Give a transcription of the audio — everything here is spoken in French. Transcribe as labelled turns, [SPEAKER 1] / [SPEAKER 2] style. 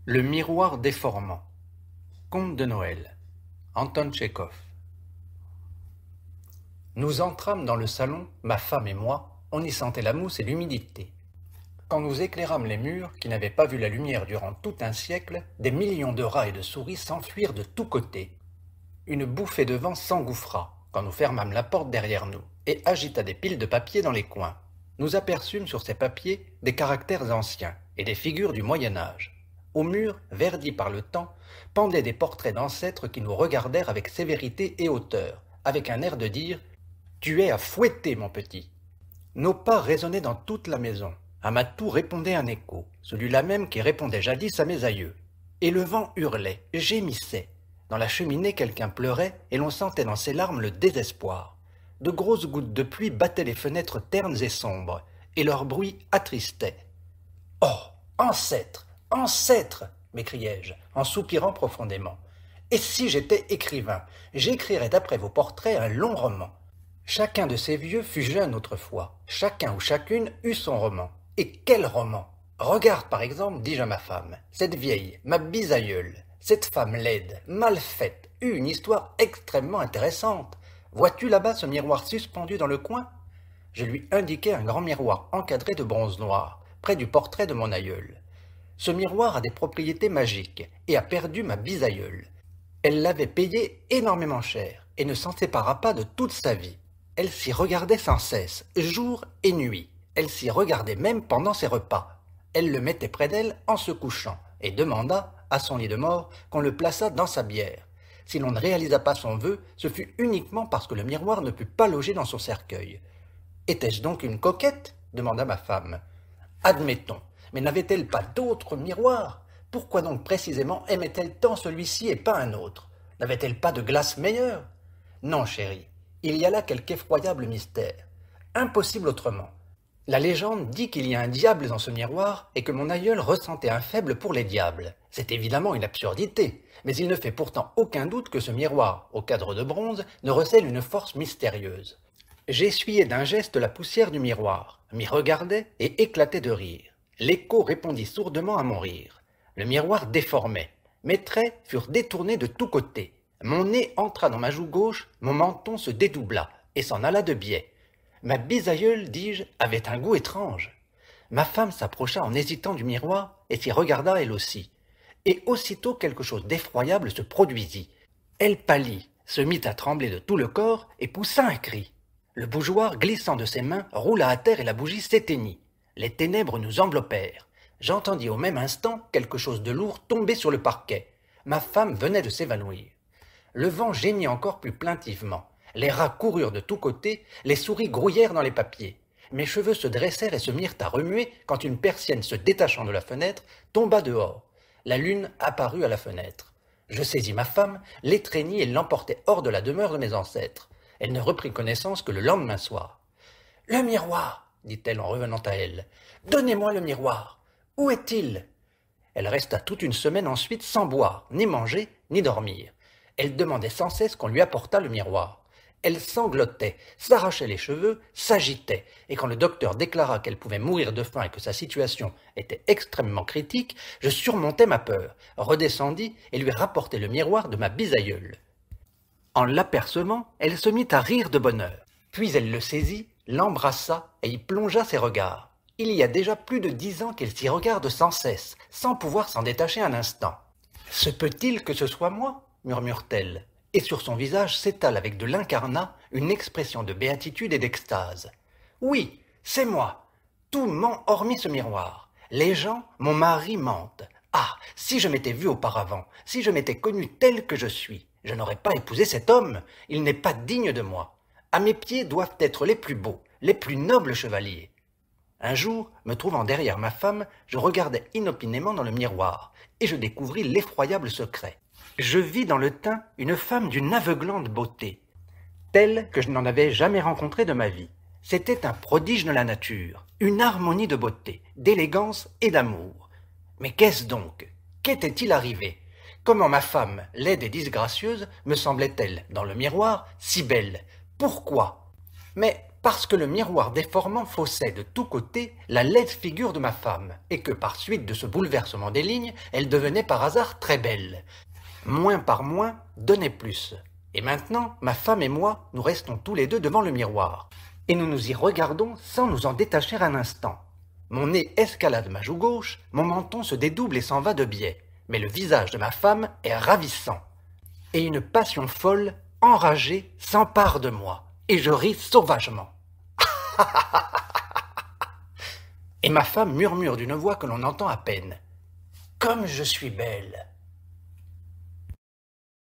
[SPEAKER 1] Le miroir déformant. Conte de Noël. Anton Tchekhov. Nous entrâmes dans le salon, ma femme et moi, on y sentait la mousse et l'humidité. Quand nous éclairâmes les murs, qui n'avaient pas vu la lumière durant tout un siècle, des millions de rats et de souris s'enfuirent de tous côtés. Une bouffée de vent s'engouffra, quand nous fermâmes la porte derrière nous, et agita des piles de papier dans les coins. Nous aperçûmes sur ces papiers des caractères anciens et des figures du Moyen-Âge. Au mur, verdis par le temps, pendaient des portraits d'ancêtres qui nous regardèrent avec sévérité et hauteur, avec un air de dire « Tu es à fouetter, mon petit !» Nos pas résonnaient dans toute la maison. À ma tour répondait un écho, celui-là même qui répondait jadis à mes aïeux. Et le vent hurlait, gémissait. Dans la cheminée, quelqu'un pleurait, et l'on sentait dans ses larmes le désespoir. De grosses gouttes de pluie battaient les fenêtres ternes et sombres, et leur bruit attristait. « Oh, ancêtre, ancêtre !» m'écriai-je, en soupirant profondément. « Et si j'étais écrivain, j'écrirais d'après vos portraits un long roman. » Chacun de ces vieux fut jeune autrefois, chacun ou chacune eut son roman. Et quel roman! Regarde par exemple, dis-je à ma femme, cette vieille, ma bisaïeule, cette femme laide, mal faite, eut une histoire extrêmement intéressante. Vois-tu là-bas ce miroir suspendu dans le coin? Je lui indiquai un grand miroir encadré de bronze noir, près du portrait de mon aïeul. Ce miroir a des propriétés magiques et a perdu ma bisaïeule. Elle l'avait payé énormément cher et ne s'en sépara pas de toute sa vie. Elle s'y regardait sans cesse, jour et nuit. Elle s'y regardait même pendant ses repas. Elle le mettait près d'elle en se couchant et demanda, à son lit de mort, qu'on le plaçât dans sa bière. Si l'on ne réalisa pas son vœu, ce fut uniquement parce que le miroir ne put pas loger dans son cercueil. « Était-ce donc une coquette ?» demanda ma femme. « Admettons, mais n'avait-elle pas d'autres miroirs? Pourquoi donc précisément aimait-elle tant celui-ci et pas un autre? N'avait-elle pas de glace meilleure? Non, chérie, il y a là quelque effroyable mystère. Impossible autrement. La légende dit qu'il y a un diable dans ce miroir et que mon aïeul ressentait un faible pour les diables. C'est évidemment une absurdité, mais il ne fait pourtant aucun doute que ce miroir, au cadre de bronze, ne recèle une force mystérieuse. J'essuyai d'un geste la poussière du miroir, m'y regardai et éclatai de rire. L'écho répondit sourdement à mon rire. Le miroir déformait. Mes traits furent détournés de tous côtés. Mon nez entra dans ma joue gauche, mon menton se dédoubla et s'en alla de biais. Ma bisaïeule, dis-je, avait un goût étrange. Ma femme s'approcha en hésitant du miroir et s'y regarda elle aussi. Et aussitôt quelque chose d'effroyable se produisit. Elle pâlit, se mit à trembler de tout le corps et poussa un cri. Le bougeoir, glissant de ses mains, roula à terre et la bougie s'éteignit. Les ténèbres nous enveloppèrent. J'entendis au même instant quelque chose de lourd tomber sur le parquet. Ma femme venait de s'évanouir. Le vent gémit encore plus plaintivement. Les rats coururent de tous côtés, les souris grouillèrent dans les papiers. Mes cheveux se dressèrent et se mirent à remuer quand une persienne se détachant de la fenêtre tomba dehors. La lune apparut à la fenêtre. Je saisis ma femme, l'étreignis et l'emportai hors de la demeure de mes ancêtres. Elle ne reprit connaissance que le lendemain soir. « Le miroir !» dit-elle en revenant à elle. « Donnez-moi le miroir. Où est-il » Elle resta toute une semaine ensuite sans boire, ni manger, ni dormir. Elle demandait sans cesse qu'on lui apportât le miroir. Elle sanglotait, s'arrachait les cheveux, s'agitait, et quand le docteur déclara qu'elle pouvait mourir de faim et que sa situation était extrêmement critique, je surmontai ma peur, redescendis et lui rapportai le miroir de ma bisaïeule. En l'apercevant, elle se mit à rire de bonheur. Puis elle le saisit, l'embrassa et y plongea ses regards. Il y a déjà plus de 10 ans qu'elle s'y regarde sans cesse, sans pouvoir s'en détacher un instant. « Se peut-il que ce soit moi ?» murmure-t-elle. Et sur son visage s'étale avec de l'incarnat une expression de béatitude et d'extase. « Oui, c'est moi. Tout ment hormis ce miroir. Les gens, mon mari, mentent. Ah, si je m'étais vu auparavant, si je m'étais connu tel que je suis, je n'aurais pas épousé cet homme. Il n'est pas digne de moi. À mes pieds doivent être les plus beaux, les plus nobles chevaliers. » Un jour, me trouvant derrière ma femme, je regardai inopinément dans le miroir, et je découvris l'effroyable secret. Je vis dans le teint une femme d'une aveuglante beauté, telle que je n'en avais jamais rencontrée de ma vie. C'était un prodige de la nature, une harmonie de beauté, d'élégance et d'amour. Mais qu'est-ce donc? Qu'était-il arrivé? Comment ma femme, laide et disgracieuse, me semblait-elle, dans le miroir, si belle? Pourquoi? Mais parce que le miroir déformant faussait de tous côtés la laide figure de ma femme, et que par suite de ce bouleversement des lignes, elle devenait par hasard très belle. Moins par moins donnait plus. Et maintenant, ma femme et moi, nous restons tous les deux devant le miroir, et nous nous y regardons sans nous en détacher un instant. Mon nez escalade ma joue gauche, mon menton se dédouble et s'en va de biais, mais le visage de ma femme est ravissant. Et une passion folle, enragée, s'empare de moi, et je ris sauvagement. Et ma femme murmure d'une voix que l'on entend à peine. « Comme je suis belle !